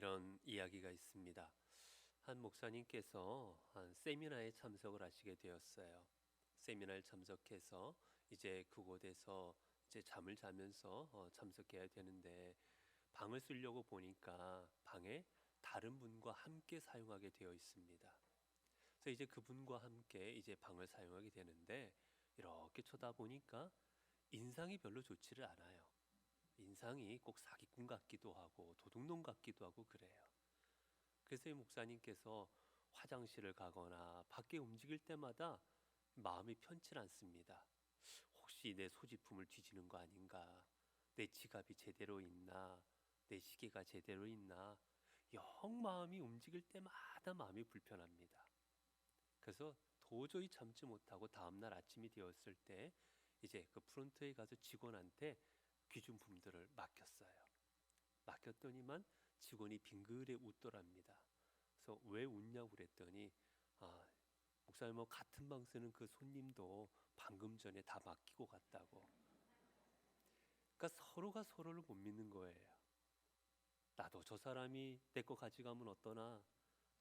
이런 이야기가 있습니다. 한 목사님께서 한 세미나에 참석을 하시게 되었어요. 세미나에 참석해서 이제 그곳에서 이제 잠을 자면서 참석해야 되는데 방을 쓰려고 보니까 방에 다른 분과 함께 사용하게 되어 있습니다. 그래서 이제 그분과 함께 이제 방을 사용하게 되는데 이렇게 쳐다보니까 인상이 별로 좋지를 않아요. 인상이 꼭 사기꾼 같기도 하고 도둑놈 같기도 하고 그래요. 그래서 이 목사님께서 화장실을 가거나 밖에 움직일 때마다 마음이 편치 않습니다. 혹시 내 소지품을 뒤지는 거 아닌가? 내 지갑이 제대로 있나? 내 시계가 제대로 있나? 영 마음이 움직일 때마다 마음이 불편합니다. 그래서 도저히 참지 못하고 다음날 아침이 되었을 때 이제 그 프론트에 가서 직원한테 귀중품들을 맡겼어요. 맡겼더니만 직원이 빙그레 웃더랍니다. 그래서 왜 웃냐고 그랬더니 목사님 뭐 같은 방 쓰는 그 손님도 방금 전에 다 맡기고 갔다고. 그러니까 서로가 서로를 못 믿는 거예요. 나도 저 사람이 내 거 가져가면 어떠나,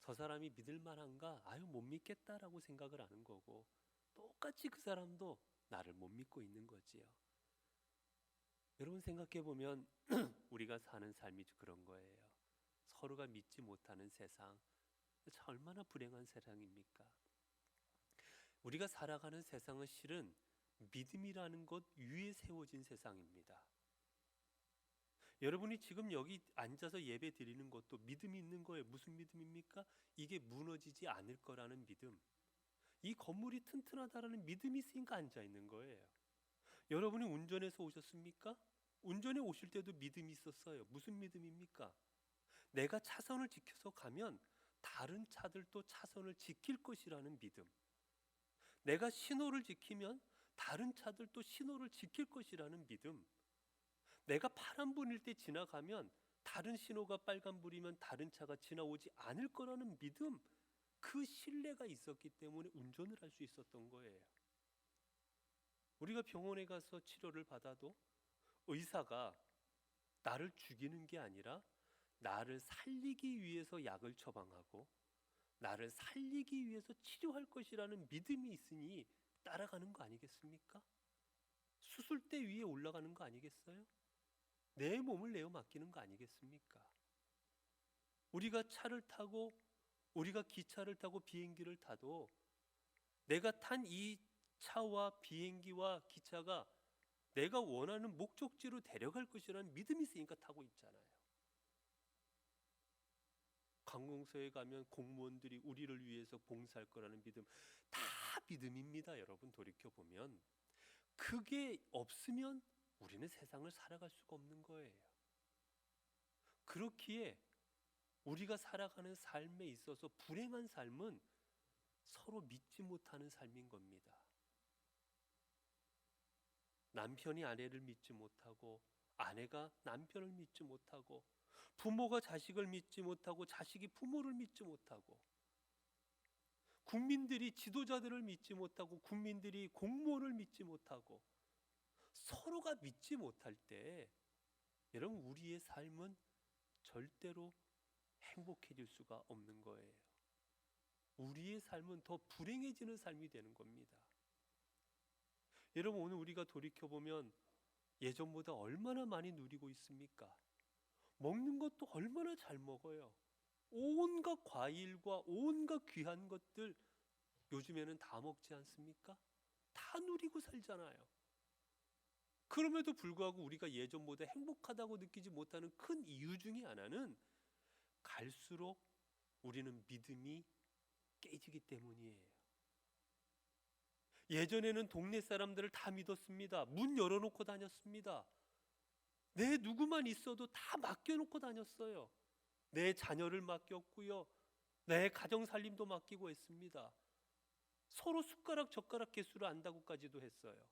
저 사람이 믿을 만한가? 아유 못 믿겠다라고 생각을 하는 거고, 똑같이 그 사람도 나를 못 믿고 있는 거지요. 여러분 생각해 보면 우리가 사는 삶이 그런 거예요. 서로가 믿지 못하는 세상, 참 얼마나 불행한 세상입니까? 우리가 살아가는 세상은 실은 믿음이라는 것 위에 세워진 세상입니다. 여러분이 지금 여기 앉아서 예배 드리는 것도 믿음이 있는 거예요. 무슨 믿음입니까? 이게 무너지지 않을 거라는 믿음. 이 건물이 튼튼하다라는 믿음이 있으니까 앉아 있는 거예요. 여러분이 운전해서 오셨습니까? 운전해 오실 때도 믿음이 있었어요. 무슨 믿음입니까? 내가 차선을 지켜서 가면 다른 차들도 차선을 지킬 것이라는 믿음. 내가 신호를 지키면 다른 차들도 신호를 지킬 것이라는 믿음. 내가 파란불일 때 지나가면 다른 신호가 빨간불이면 다른 차가 지나오지 않을 거라는 믿음. 그 신뢰가 있었기 때문에 운전을 할 수 있었던 거예요. 우리가 병원에 가서 치료를 받아도 의사가 나를 죽이는 게 아니라 나를 살리기 위해서 약을 처방하고 나를 살리기 위해서 치료할 것이라는 믿음이 있으니 따라가는 거 아니겠습니까? 수술대 위에 올라가는 거 아니겠어요? 내 몸을 내어 맡기는 거 아니겠습니까? 우리가 차를 타고 우리가 기차를 타고 비행기를 타도 내가 탄 이 차와 비행기와 기차가 내가 원하는 목적지로 데려갈 것이라는 믿음이 있으니까 타고 있잖아요. 관공서에 가면 공무원들이 우리를 위해서 봉사할 거라는 믿음, 다 믿음입니다. 여러분 돌이켜보면 그게 없으면 우리는 세상을 살아갈 수가 없는 거예요. 그렇기에 우리가 살아가는 삶에 있어서 불행한 삶은 서로 믿지 못하는 삶인 겁니다. 남편이 아내를 믿지 못하고 아내가 남편을 믿지 못하고 부모가 자식을 믿지 못하고 자식이 부모를 믿지 못하고 국민들이 지도자들을 믿지 못하고 국민들이 공무원을 믿지 못하고 서로가 믿지 못할 때 여러분 우리의 삶은 절대로 행복해질 수가 없는 거예요. 우리의 삶은 더 불행해지는 삶이 되는 겁니다. 여러분 오늘 우리가 돌이켜보면 예전보다 얼마나 많이 누리고 있습니까? 먹는 것도 얼마나 잘 먹어요. 온갖 과일과 온갖 귀한 것들 요즘에는 다 먹지 않습니까? 다 누리고 살잖아요. 그럼에도 불구하고 우리가 예전보다 행복하다고 느끼지 못하는 큰 이유 중에 하나는 갈수록 우리는 믿음이 깨지기 때문이에요. 예전에는 동네 사람들을 다 믿었습니다. 문 열어놓고 다녔습니다. 내 누구만 있어도 다 맡겨놓고 다녔어요. 내 자녀를 맡겼고요. 내 가정 살림도 맡기고 했습니다. 서로 숟가락 젓가락 개수를 안다고까지도 했어요.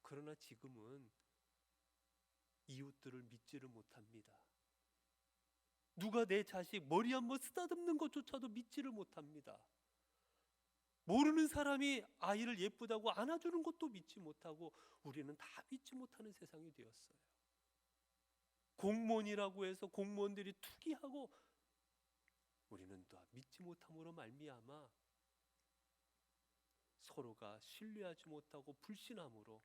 그러나 지금은 이웃들을 믿지를 못합니다. 누가 내 자식 머리 한번 쓰다듬는 것조차도 믿지를 못합니다. 모르는 사람이 아이를 예쁘다고 안아주는 것도 믿지 못하고 우리는 다 믿지 못하는 세상이 되었어요. 공무원이라고 해서 공무원들이 투기하고 우리는 또 믿지 못함으로 말미암아 서로가 신뢰하지 못하고 불신함으로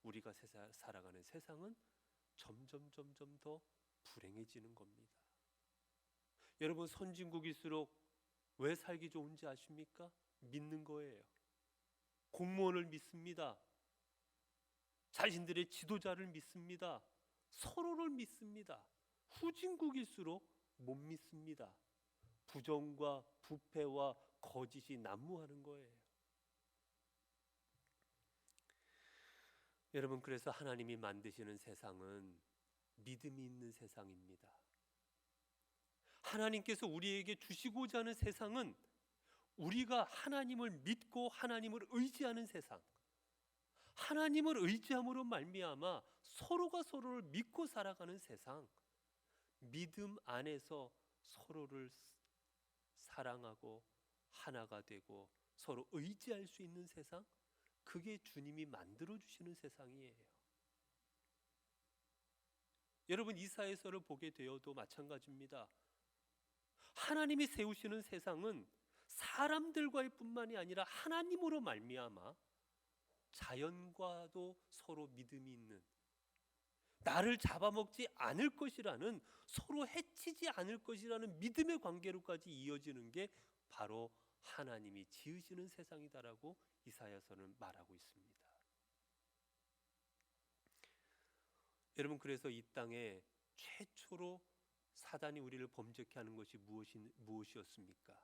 우리가 살아가는 세상은 점점 더 불행해지는 겁니다. 여러분, 선진국일수록 왜 살기 좋은지 아십니까? 믿는 거예요. 공무원을 믿습니다. 자신들의 지도자를 믿습니다. 서로를 믿습니다. 후진국일수록 못 믿습니다. 부정과 부패와 거짓이 난무하는 거예요. 여러분, 그래서 하나님이 만드시는 세상은 믿음이 있는 세상입니다. 하나님께서 우리에게 주시고자 하는 세상은 우리가 하나님을 믿고 하나님을 의지하는 세상, 하나님을 의지함으로 말미암아 서로가 서로를 믿고 살아가는 세상, 믿음 안에서 서로를 사랑하고 하나가 되고 서로 의지할 수 있는 세상, 그게 주님이 만들어 주시는 세상이에요. 여러분, 이사야서를 보게 되어도 마찬가지입니다. 하나님이 세우시는 세상은 사람들과의 뿐만이 아니라 하나님으로 말미암아 자연과도 서로 믿음이 있는, 나를 잡아먹지 않을 것이라는, 서로 해치지 않을 것이라는 믿음의 관계로까지 이어지는 게 바로 하나님이 지으시는 세상이다라고 이사야서는 말하고 있습니다. 여러분, 그래서 이 땅에 최초로 사단이 우리를 범죄케 하는 것이 무엇이었습니까?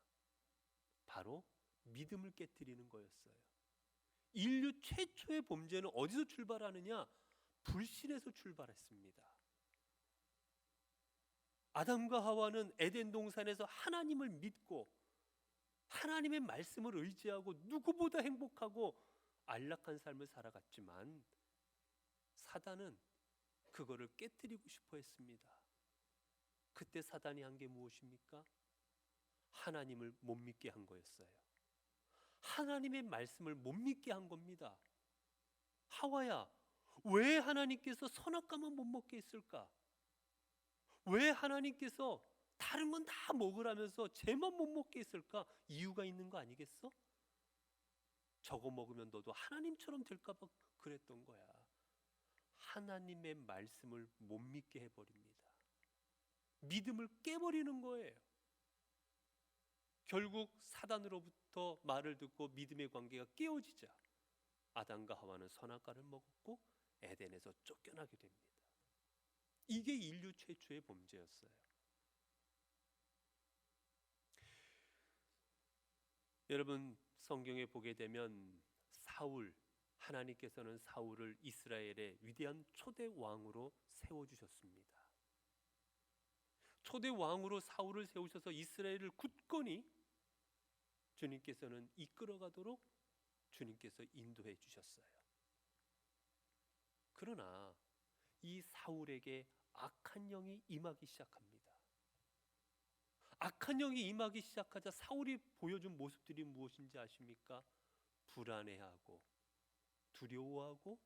바로 믿음을 깨뜨리는 거였어요. 인류 최초의 범죄는 어디서 출발하느냐? 불신에서 출발했습니다. 아담과 하와는 에덴 동산에서 하나님을 믿고 하나님의 말씀을 의지하고 누구보다 행복하고 안락한 삶을 살아갔지만 사단은 그거를 깨뜨리고 싶어 했습니다. 그때 사단이 한 게 무엇입니까? 하나님을 못 믿게 한 거였어요. 하나님의 말씀을 못 믿게 한 겁니다. 하와야, 왜 하나님께서 선악과만 못 먹게 했을까? 왜 하나님께서 다른 건 다 먹으라면서 쟤만 못 먹게 했을까? 이유가 있는 거 아니겠어? 저거 먹으면 너도 하나님처럼 될까 봐 그랬던 거야. 하나님의 말씀을 못 믿게 해버립니다. 믿음을 깨버리는 거예요. 결국 사단으로부터 말을 듣고 믿음의 관계가 깨어지자 아담과 하와는 선악과를 먹었고 에덴에서 쫓겨나게 됩니다. 이게 인류 최초의 범죄였어요. 여러분, 성경에 보게 되면 하나님께서는 사울을 이스라엘의 위대한 초대 왕으로 세워주셨습니다. 초대 왕으로 사울을 세우셔서 이스라엘을 굳건히 주님께서는 이끌어가도록 주님께서 인도해 주셨어요. 그러나 이 사울에게 악한 영이 임하기 시작합니다. 악한 영이 임하기 시작하자 사울이 보여준 모습들이 무엇인지 아십니까? 불안해하고 두려워하고,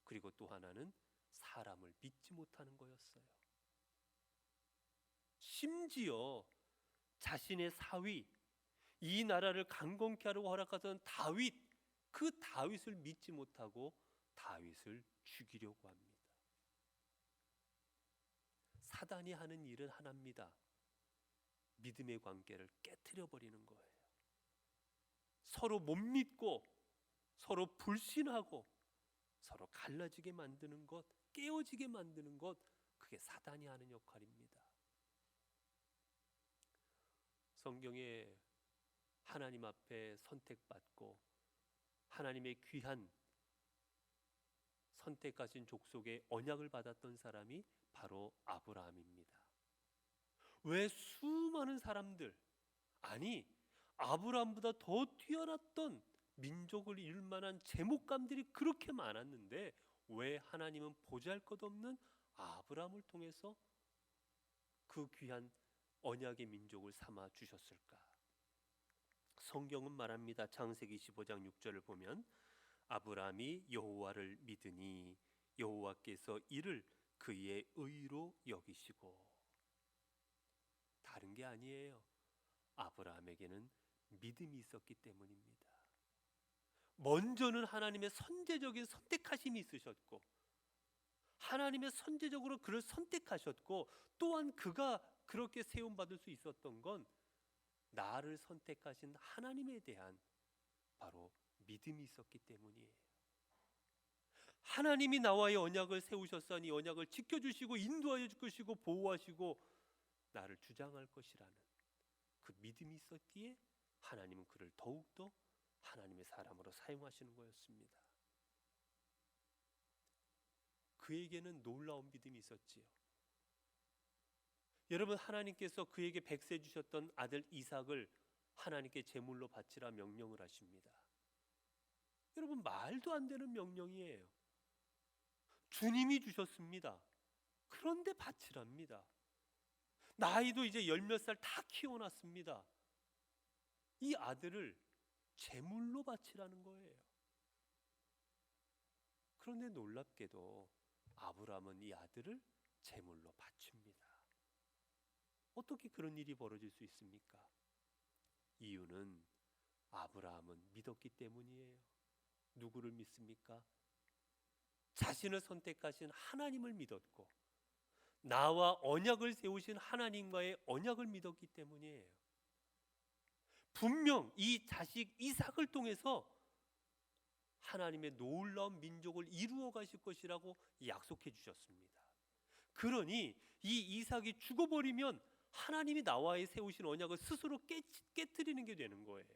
그리고 또 하나는 사람을 믿지 못하는 거였어요. 심지어 자신의 사위, 이 나라를 강건케 하려고 허락하던 다윗, 그 다윗을 믿지 못하고 다윗을 죽이려고 합니다. 사단이 하는 일은 하나입니다. 믿음의 관계를 깨트려 버리는 거예요. 서로 못 믿고 서로 불신하고 서로 갈라지게 만드는 것, 깨어지게 만드는 것, 그게 사단이 하는 역할입니다. 성경에 하나님 앞에 선택받고 하나님의 귀한 선택하신 족속의 언약을 받았던 사람이 바로 아브라함입니다. 왜 수많은 사람들, 아니 아브라함보다 더 뛰어났던 민족을 이룰 만한 제목감들이 그렇게 많았는데 왜 하나님은 보잘것없는 아브라함을 통해서 그 귀한 언약의 민족을 삼아 주셨을까? 성경은 말합니다. 창세기 15장 6절을 보면 아브라함이 여호와를 믿으니 여호와께서 이를 그의 의로 여기시고. 다른 게 아니에요. 아브라함에게는 믿음이 있었기 때문입니다. 먼저는 하나님의 선제적인 선택하심이 있으셨고, 하나님의 선제적으로 그를 선택하셨고, 또한 그가 그렇게 세움받을 수 있었던 건 나를 선택하신 하나님에 대한 바로 믿음이 있었기 때문이에요. 하나님이 나와의 언약을 세우셨으니 언약을 지켜주시고 인도하여 주시고 보호하시고 나를 주장할 것이라는 그 믿음이 있었기에 하나님은 그를 더욱더 하나님의 사람으로 사용하시는 거였습니다. 그에게는 놀라운 믿음이 있었지요. 여러분, 하나님께서 그에게 백세 주셨던 아들 이삭을 하나님께 제물로 바치라 명령을 하십니다. 여러분, 말도 안 되는 명령이에요. 주님이 주셨습니다. 그런데 바치랍니다. 나이도 이제 열 몇 살 다 키워놨습니다. 이 아들을 제물로 바치라는 거예요. 그런데 놀랍게도 아브라함은 이 아들을 제물로 바칩니다. 어떻게 그런 일이 벌어질 수 있습니까? 이유는 아브라함은 믿었기 때문이에요. 누구를 믿습니까? 자신을 선택하신 하나님을 믿었고, 나와 언약을 세우신 하나님과의 언약을 믿었기 때문이에요. 분명 이 자식 이삭을 통해서 하나님의 놀라운 민족을 이루어 가실 것이라고 약속해 주셨습니다. 그러니 이 이삭이 죽어버리면 하나님이 나와의 세우신 언약을 스스로 깨트리는 게 되는 거예요.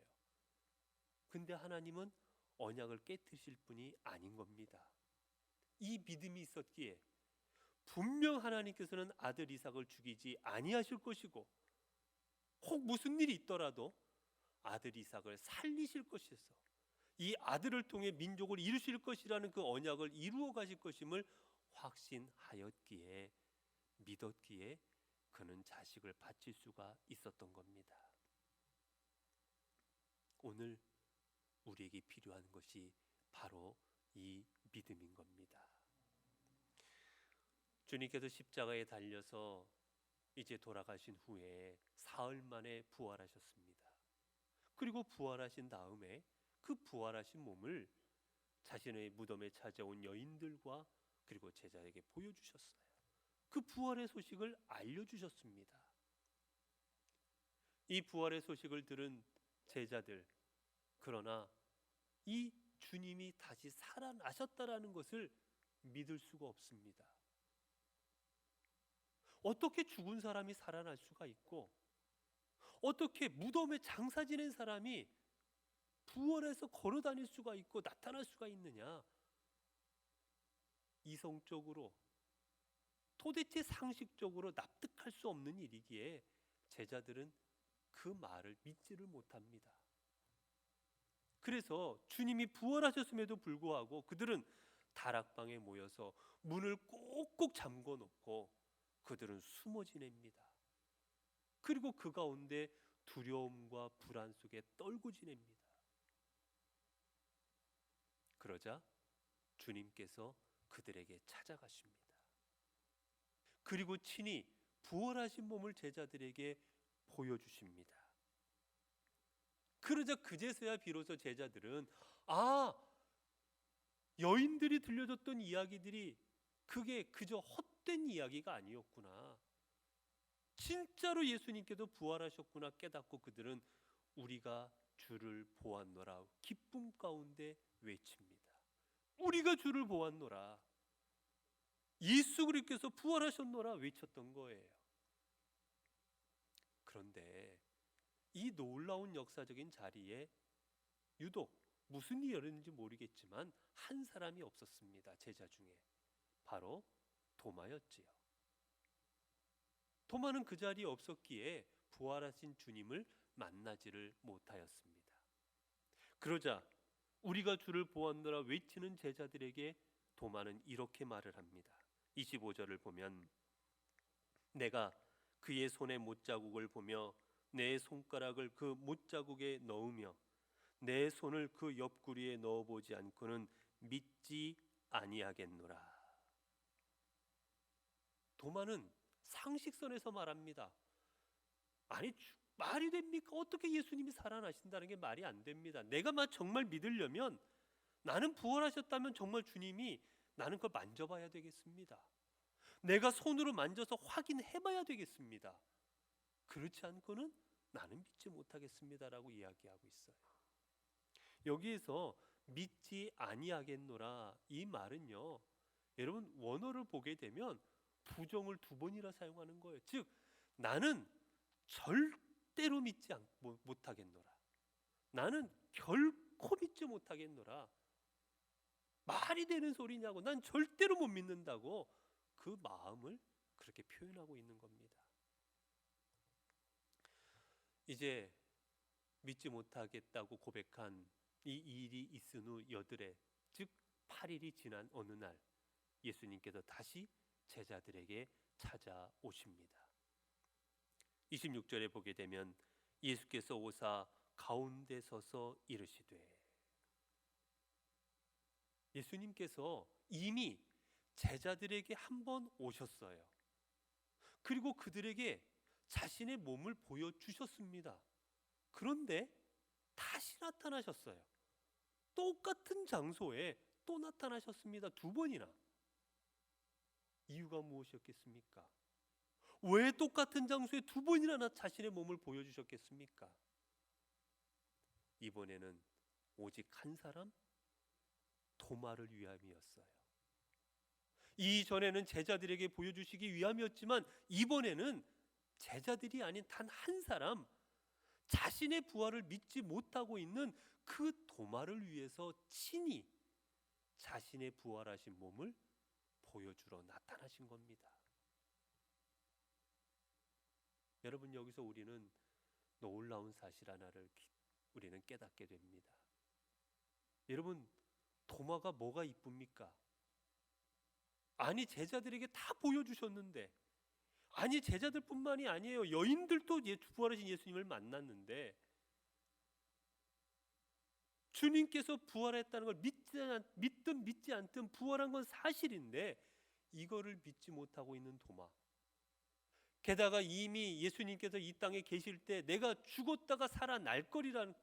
근데 하나님은 언약을 깨트리실 분이 아닌 겁니다. 이 믿음이 있었기에 분명 하나님께서는 아들 이삭을 죽이지 아니하실 것이고, 혹 무슨 일이 있더라도 아들 이삭을 살리실 것이어서 이 아들을 통해 민족을 이루실 것이라는 그 언약을 이루어 가실 것임을 확신하였기에, 믿었기에 그는 자식을 바칠 수가 있었던 겁니다. 오늘 우리에게 필요한 것이 바로 이 믿음인 겁니다. 주님께서 십자가에 달려서 이제 돌아가신 후에 사흘 만에 부활하셨습니다. 그리고 부활하신 다음에 그 부활하신 몸을 자신의 무덤에 찾아온 여인들과 그리고 제자에게 보여주셨어요. 그 부활의 소식을 알려주셨습니다. 이 부활의 소식을 들은 제자들, 그러나 이 주님이 다시 살아나셨다라는 것을 믿을 수가 없습니다. 어떻게 죽은 사람이 살아날 수가 있고, 어떻게 무덤에 장사 지낸 사람이 부활해서 걸어 다닐 수가 있고 나타날 수가 있느냐? 이성적으로, 도대체 상식적으로 납득할 수 없는 일이기에 제자들은 그 말을 믿지를 못합니다. 그래서 주님이 부활하셨음에도 불구하고 그들은 다락방에 모여서 문을 꼭꼭 잠궈 놓고 그들은 숨어 지냅니다. 그리고 그 가운데 두려움과 불안 속에 떨고 지냅니다. 그러자 주님께서 그들에게 찾아가십니다. 그리고 친히 부활하신 몸을 제자들에게 보여주십니다. 그러자 그제서야 비로소 제자들은 여인들이 들려줬던 이야기들이 그게 그저 헛된 이야기가 아니었구나, 진짜로 예수님께서 부활하셨구나 깨닫고 그들은 우리가 주를 보았노라 기쁨 가운데 외칩니다. 우리가 주를 보았노라, 예수 그리스도께서 부활하셨노라 외쳤던 거예요. 그런데 이 놀라운 역사적인 자리에 유독 무슨 일이 일어났는지 모르겠지만 한 사람이 없었습니다. 제자 중에 바로 도마였지요. 도마는 그 자리에 없었기에 부활하신 주님을 만나지를 못하였습니다. 그러자 우리가 주를 보았노라 외치는 제자들에게 도마는 이렇게 말을 합니다. 25절을 보면 내가 그의 손에 못자국을 보며 내 손가락을 그 못자국에 넣으며 내 손을 그 옆구리에 넣어보지 않고는 믿지 아니하겠노라. 도마는 상식선에서 말합니다. 아니 말이 됩니까? 어떻게 예수님이 살아나신다는 게 말이 안 됩니다. 내가 정말 믿으려면, 나는 부활하셨다면 정말 주님이, 나는 그걸 만져봐야 되겠습니다. 내가 손으로 만져서 확인해봐야 되겠습니다. 그렇지 않고는 나는 믿지 못하겠습니다라고 이야기하고 있어요. 여기에서 믿지 아니하겠노라, 이 말은요, 여러분 원어를 보게 되면 부정을 두 번이나 사용하는 거예요. 즉 나는 절대로 믿지 못하겠노라, 나는 결코 믿지 못하겠노라, 말이 되는 소리냐고, 난 절대로 못 믿는다고, 그 마음을 그렇게 표현하고 있는 겁니다. 이제 믿지 못하겠다고 고백한 이 일이 있은 후 여드레, 즉 8일이 지난 어느 날 예수님께서 다시 제자들에게 찾아오십니다. 26절에 보게 되면 예수께서 오사 가운데 서서 이르시되, 예수님께서 이미 제자들에게 한 번 오셨어요. 그리고 그들에게 자신의 몸을 보여주셨습니다. 그런데 다시 나타나셨어요. 똑같은 장소에 또 나타나셨습니다. 두 번이나. 이유가 무엇이었겠습니까? 왜 똑같은 장소에 두 번이나 자신의 몸을 보여주셨겠습니까? 이번에는 오직 한 사람, 도마를 위함이었어요. 이전에는 제자들에게 보여주시기 위함이었지만, 이번에는 제자들이 아닌 단 한 사람, 자신의 부활을 믿지 못하고 있는 그 도마를 위해서 친히 자신의 부활하신 몸을 보여주러 나타나신 겁니다. 여러분, 여기서 우리는 놀라운 사실 하나를 우리는 깨닫게 됩니다. 여러분, 도마가 뭐가 이쁩니까? 아니 제자들에게 다 보여주셨는데, 아니 제자들뿐만이 아니에요, 여인들도 부활하신 예수님을 만났는데, 주님께서 부활했다는 걸 믿든 믿지 않든 부활한 건 사실인데, 이거를 믿지 못하고 있는 도마. 게다가 이미 예수님께서 이 땅에 계실 때 내가 죽었다가 살아날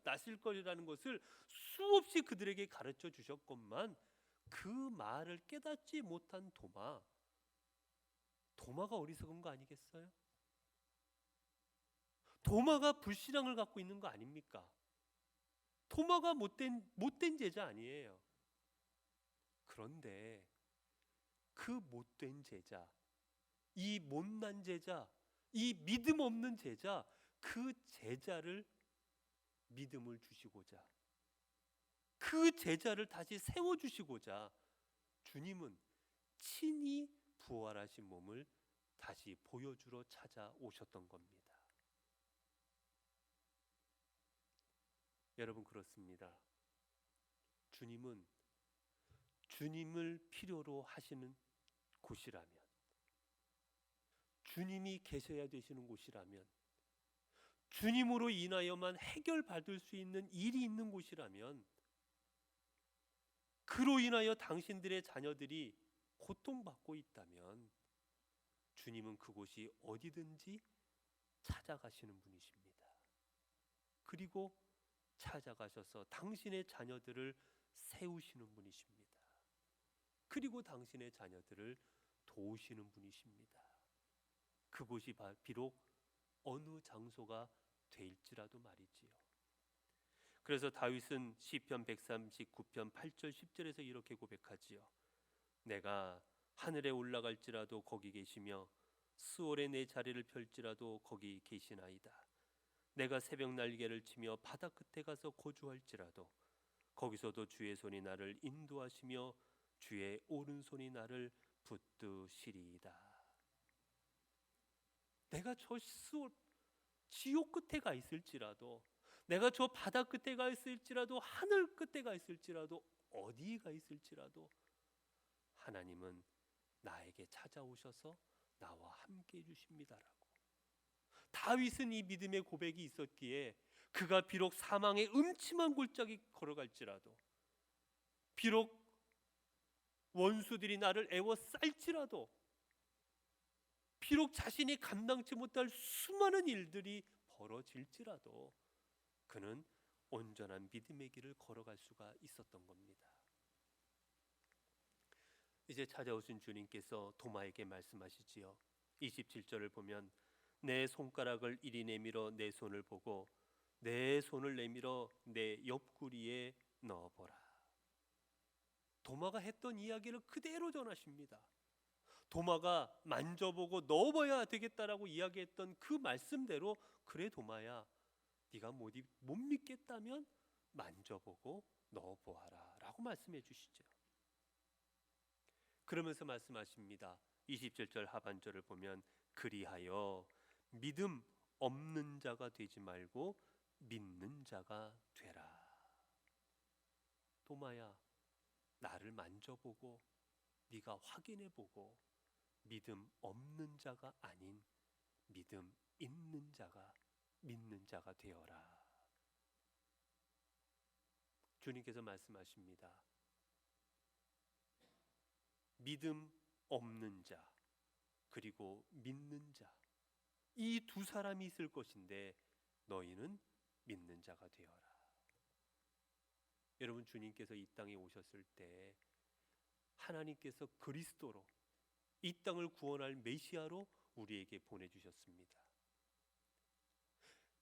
나실 거리라는 것을 수없이 그들에게 가르쳐 주셨건만, 그 말을 깨닫지 못한 도마가 어리석은 거 아니겠어요? 도마가 불신앙을 갖고 있는 거 아닙니까? 도마가 못된 제자 아니에요. 그런데 그 못된 제자, 이 못난 제자, 이 믿음 없는 제자, 그 제자를 믿음을 주시고자, 그 제자를 다시 세워주시고자 주님은 친히 부활하신 몸을 다시 보여주러 찾아오셨던 겁니다. 여러분, 그렇습니다. 주님은 주님을 필요로 하시는 곳이라면, 주님이 계셔야 되시는 곳이라면, 주님으로 인하여만 해결받을 수 있는 일이 있는 곳이라면, 그로 인하여 당신들의 자녀들이 고통받고 있다면 주님은 그곳이 어디든지 찾아가시는 분이십니다. 그리고 찾아가셔서 당신의 자녀들을 세우시는 분이십니다. 그리고 당신의 자녀들을 도우시는 분이십니다. 그곳이 비록 어느 장소가 될지라도 말이지요. 그래서 다윗은 시편 139편 8절 10절에서 이렇게 고백하지요. 내가 하늘에 올라갈지라도 거기 계시며 수월에 내 자리를 펼지라도 거기 계시나이다. 내가 새벽 날개를 치며 바다 끝에 가서 거주할지라도 거기서도 주의 손이 나를 인도하시며 주의 오른손이 나를 붙드시리이다. 내가 저 지옥 끝에 가 있을지라도, 내가 저 바다 끝에 가 있을지라도, 하늘 끝에 가 있을지라도, 어디 가 있을지라도 하나님은 나에게 찾아오셔서 나와 함께 해주십니다라고. 다윗은 이 믿음의 고백이 있었기에 그가 비록 사망의 음침한 골짜기 걸어갈지라도, 비록 원수들이 나를 애워쌀지라도, 비록 자신이 감당치 못할 수많은 일들이 벌어질지라도 그는 온전한 믿음의 길을 걸어갈 수가 있었던 겁니다. 이제 찾아오신 주님께서 도마에게 말씀하시지요. 27절을 보면 내 손가락을 이리 내밀어 내 손을 보고 내 손을 내밀어 내 옆구리에 넣어보라. 도마가 했던 이야기를 그대로 전하십니다. 도마가 만져보고 넣어봐야 되겠다라고 이야기했던 그 말씀대로, 그래 도마야, 네가 못 믿겠다면 만져보고 넣어보아라 라고 말씀해 주시죠. 그러면서 말씀하십니다. 27절 하반절을 보면 그리하여 믿음 없는 자가 되지 말고 믿는 자가 되라. 도마야, 나를 만져보고 네가 확인해보고 믿음 없는 자가 아닌 믿음 있는 자가, 믿는 자가 되어라. 주님께서 말씀하십니다. 믿음 없는 자 그리고 믿는 자, 이 두 사람이 있을 것인데 너희는 믿는 자가 되어라. 여러분, 주님께서 이 땅에 오셨을 때 하나님께서 그리스도로 이 땅을 구원할 메시아로 우리에게 보내주셨습니다.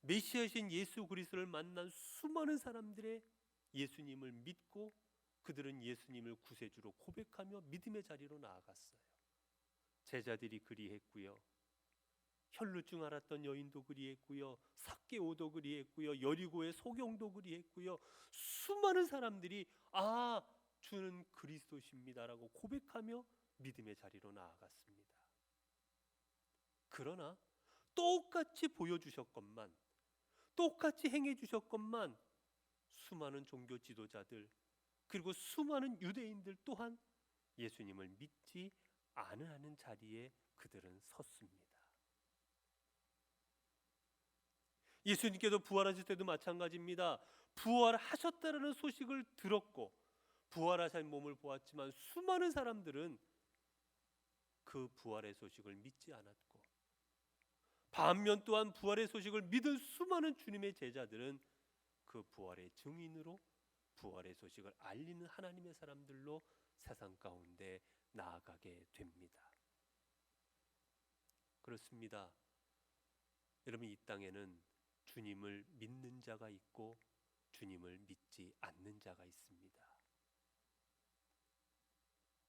메시아이신 예수 그리스도를 만난 수많은 사람들의 예수님을 믿고 그들은 예수님을 구세주로 고백하며 믿음의 자리로 나아갔어요. 제자들이 그리했고요, 혈루증 앓았던 여인도 그리했고요, 삭개오도 그리했고요, 여리고의 소경도 그리했고요, 수많은 사람들이 아, 주는 그리스도십니다라고 고백하며 믿음의 자리로 나아갔습니다. 그러나 똑같이 보여주셨건만, 똑같이 행해주셨건만 수많은 종교 지도자들 그리고 수많은 유대인들 또한 예수님을 믿지 않으라는 자리에 그들은 섰습니다. 예수님께서 부활하실 때도 마찬가지입니다. 부활하셨다라는 소식을 들었고 부활하신 몸을 보았지만 수많은 사람들은 그 부활의 소식을 믿지 않았고, 반면 또한 부활의 소식을 믿은 수많은 주님의 제자들은 그 부활의 증인으로 부활의 소식을 알리는 하나님의 사람들로 세상 가운데 나아가게 됩니다. 그렇습니다. 여러분, 이 땅에는 주님을 믿는 자가 있고 주님을 믿지 않는 자가 있습니다.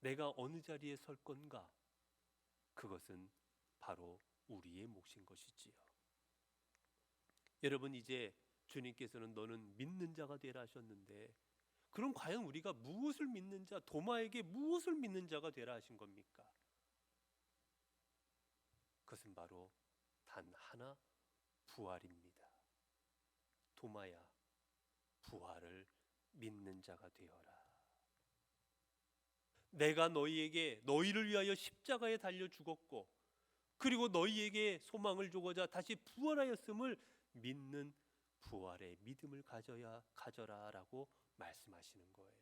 내가 어느 자리에 설 건가? 그것은 바로 우리의 몫인 것이지요. 여러분, 이제 주님께서는 너는 믿는 자가 되라 하셨는데, 그럼 과연 우리가 무엇을 믿는 자, 도마에게 무엇을 믿는 자가 되라 하신 겁니까? 그것은 바로 단 하나, 부활입니다. 도마야, 부활을 믿는 자가 되어라. 내가 너희를 위하여 십자가에 달려 죽었고 그리고 너희에게 소망을 주고자 다시 부활하였음을 믿는 부활의 믿음을 가져라라고 말씀하시는 거예요.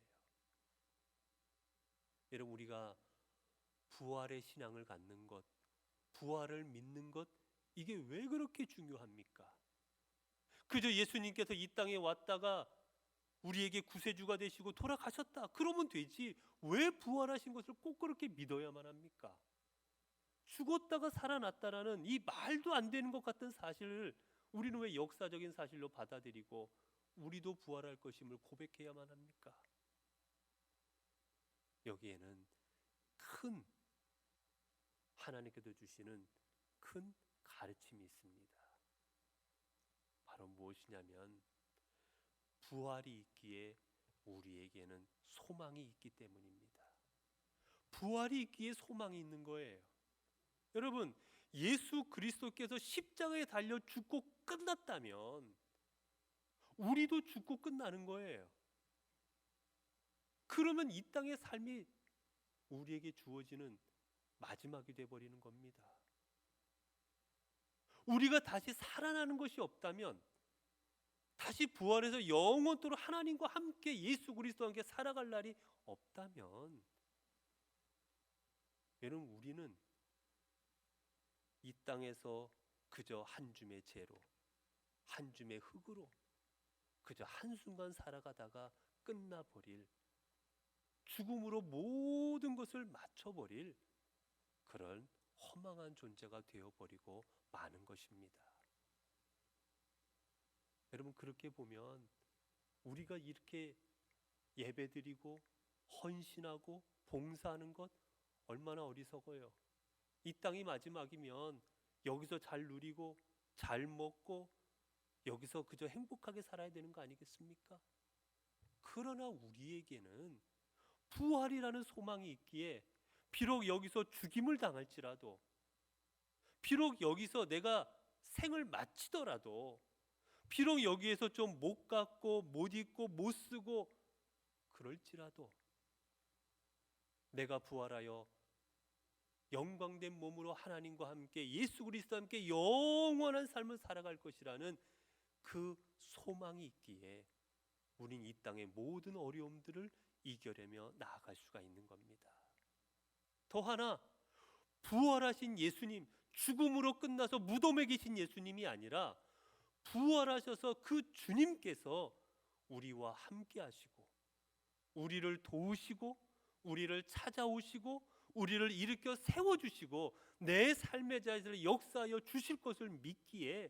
여러분, 우리가 부활의 신앙을 갖는 것, 부활을 믿는 것, 이게 왜 그렇게 중요합니까? 그저 예수님께서 이 땅에 왔다가 우리에게 구세주가 되시고 돌아가셨다, 그러면 되지 왜 부활하신 것을 꼭 그렇게 믿어야만 합니까? 죽었다가 살아났다라는 이 말도 안 되는 것 같은 사실을 우리는 왜 역사적인 사실로 받아들이고 우리도 부활할 것임을 고백해야만 합니까? 여기에는 큰, 하나님께서 주시는 큰 가르침이 있습니다. 바로 무엇이냐면 부활이 있기에 우리에게는 소망이 있기 때문입니다. 부활이 있기에 소망이 있는 거예요. 여러분, 예수 그리스도께서 십자가에 달려 죽고 끝났다면 우리도 죽고 끝나는 거예요. 그러면 이 땅의 삶이 우리에게 주어지는 마지막이 되어버리는 겁니다. 우리가 다시 살아나는 것이 없다면, 다시 부활해서 영원토록 하나님과 함께 예수 그리스도와 함께 살아갈 날이 없다면, 여러분, 우리는 이 땅에서 그저 한 줌의 재로, 한 줌의 흙으로 그저 한순간 살아가다가 끝나버릴, 죽음으로 모든 것을 맞춰버릴 그런 허망한 존재가 되어버리고 마는 것입니다. 여러분, 그렇게 보면 우리가 이렇게 예배드리고 헌신하고 봉사하는 것 얼마나 어리석어요. 이 땅이 마지막이면 여기서 잘 누리고 잘 먹고 여기서 그저 행복하게 살아야 되는 거 아니겠습니까? 그러나 우리에게는 부활이라는 소망이 있기에 비록 여기서 죽임을 당할지라도, 비록 여기서 내가 생을 마치더라도, 비록 여기에서 좀 못 갖고 못 입고 못 쓰고 그럴지라도 내가 부활하여 영광된 몸으로 하나님과 함께 예수 그리스도와 함께 영원한 삶을 살아갈 것이라는 그 소망이 있기에 우린 이 땅의 모든 어려움들을 이겨내며 나아갈 수가 있는 겁니다. 더 하나, 부활하신 예수님, 죽음으로 끝나서 무덤에 계신 예수님이 아니라 부활하셔서 그 주님께서 우리와 함께 하시고 우리를 도우시고 우리를 찾아오시고 우리를 일으켜 세워주시고 내 삶의 자리를 역사하여 주실 것을 믿기에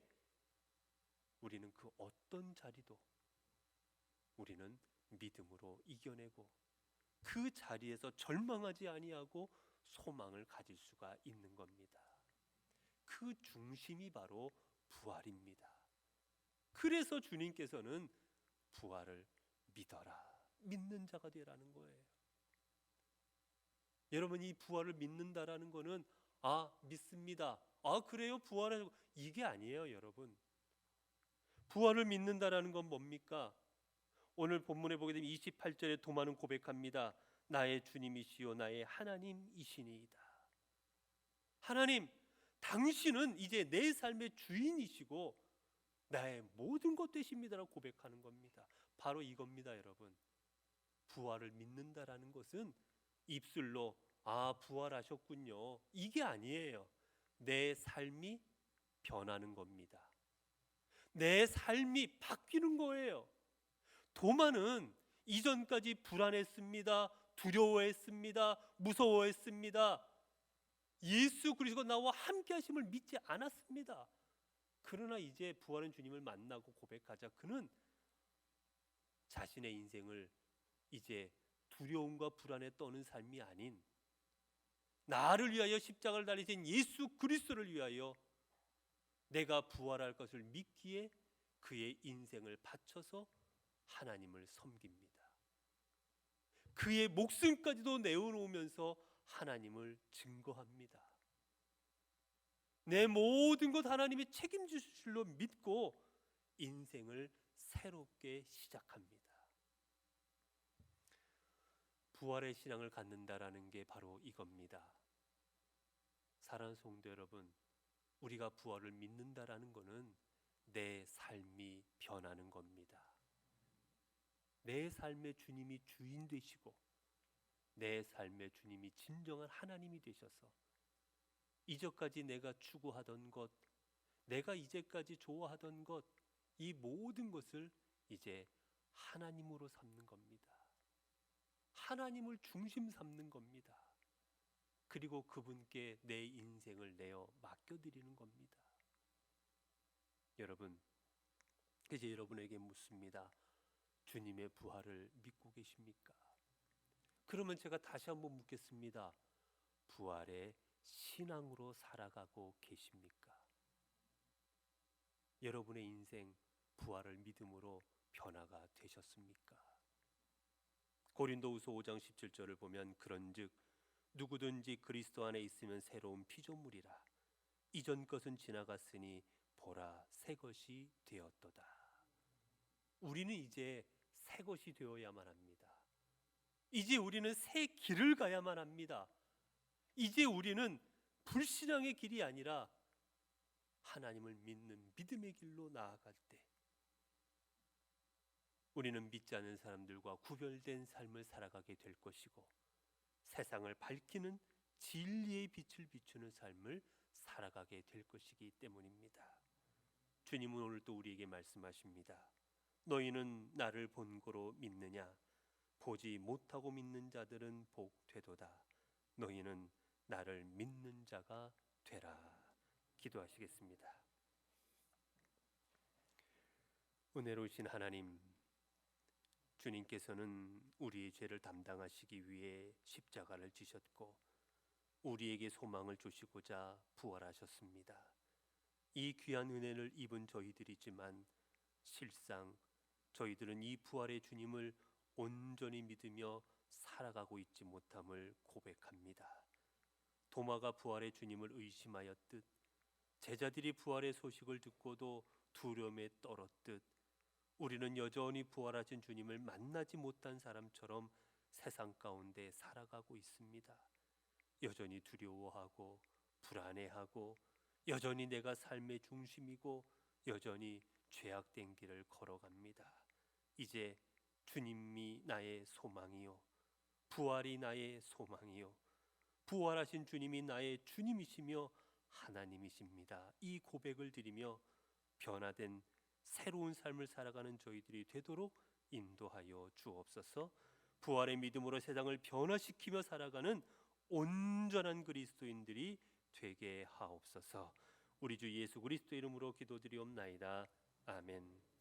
우리는 그 어떤 자리도 우리는 믿음으로 이겨내고 그 자리에서 절망하지 아니하고 소망을 가질 수가 있는 겁니다. 그 중심이 바로 부활입니다. 그래서 주님께서는 부활을 믿어라, 믿는 자가 되라는 거예요. 여러분, 이 부활을 믿는다라는 거는 믿습니다, 그래요, 부활을, 이게 아니에요. 여러분, 부활을 믿는다라는 건 뭡니까? 오늘 본문에 보게 되면 28절에 도마는 고백합니다. 나의 주님이시요 나의 하나님이시니이다. 하나님, 당신은 이제 내 삶의 주인이시고 나의 모든 것 되십니다라고 고백하는 겁니다. 바로 이겁니다. 여러분, 부활을 믿는다라는 것은 입술로 부활하셨군요, 이게 아니에요. 내 삶이 변하는 겁니다. 내 삶이 바뀌는 거예요. 도마는 이전까지 불안했습니다, 두려워했습니다, 무서워했습니다. 예수 그리스도가 나와 함께 하심을 믿지 않았습니다. 그러나 이제 부활한 주님을 만나고 고백하자 그는 자신의 인생을 이제 두려움과 불안에 떠는 삶이 아닌 나를 위하여 십자가를 달리신 예수 그리스도를 위하여 내가 부활할 것을 믿기에 그의 인생을 바쳐서 하나님을 섬깁니다. 그의 목숨까지도 내어놓으면서 하나님을 증거합니다. 내 모든 것 하나님이 책임지실 줄로 믿고 인생을 새롭게 시작합니다. 부활의 신앙을 갖는다라는 게 바로 이겁니다. 사랑하는 성도 여러분, 우리가 부활을 믿는다라는 것은 내 삶이 변하는 겁니다. 내 삶의 주님이 주인 되시고 내 삶의 주님이 진정한 하나님이 되셔서 이제까지 내가 추구하던 것, 내가 이제까지 좋아하던 것, 이 모든 것을 이제 하나님으로 삼는 겁니다. 하나님을 중심 삼는 겁니다. 그리고 그분께 내 인생을 내어 맡겨드리는 겁니다. 여러분, 이제 여러분에게 묻습니다. 주님의 부활을 믿고 계십니까? 그러면 제가 다시 한번 묻겠습니다. 부활의 신앙으로 살아가고 계십니까? 여러분의 인생 부활을 믿음으로 변화가 되셨습니까? 고린도후서 5장 17절을 보면 그런즉 누구든지 그리스도 안에 있으면 새로운 피조물이라 이전 것은 지나갔으니 보라 새 것이 되었도다. 우리는 이제 새 것이 되어야만 합니다. 이제 우리는 새 길을 가야만 합니다. 이제 우리는 불신앙의 길이 아니라 하나님을 믿는 믿음의 길로 나아갈 때 우리는 믿지 않는 사람들과 구별된 삶을 살아가게 될 것이고 세상을 밝히는 진리의 빛을 비추는 삶을 살아가게 될 것이기 때문입니다. 주님은 오늘 또 우리에게 말씀하십니다. 너희는 나를 본고로 믿느냐? 보지 못하고 믿는 자들은 복 되도다. 너희는 나를 믿는 자가 되라. 기도하시겠습니다. 은혜로우신 하나님, 주님께서는 우리의 죄를 담당하시기 위해 십자가를 지셨고 우리에게 소망을 주시고자 부활하셨습니다. 이 귀한 은혜를 입은 저희들이지만 실상 저희들은 이 부활의 주님을 온전히 믿으며 살아가고 있지 못함을 고백합니다. 도마가 부활의 주님을 의심하였듯 제자들이 부활의 소식을 듣고도 두려움에 떨었듯 우리는 여전히 부활하신 주님을 만나지 못한 사람처럼 세상 가운데 살아가고 있습니다. 여전히 두려워하고 불안해하고 여전히 내가 삶의 중심이고 여전히 죄악된 길을 걸어갑니다. 이제 주님이 나의 소망이요, 부활이 나의 소망이요, 부활하신 주님이 나의 주님이시며 하나님이십니다. 이 고백을 드리며 변화된 새로운 삶을 살아가는 저희들이 되도록 인도하여 주옵소서. 부활의 믿음으로 세상을 변화시키며 살아가는 온전한 그리스도인들이 되게 하옵소서. 우리 주 예수 그리스도 이름으로 기도드리옵나이다. 아멘.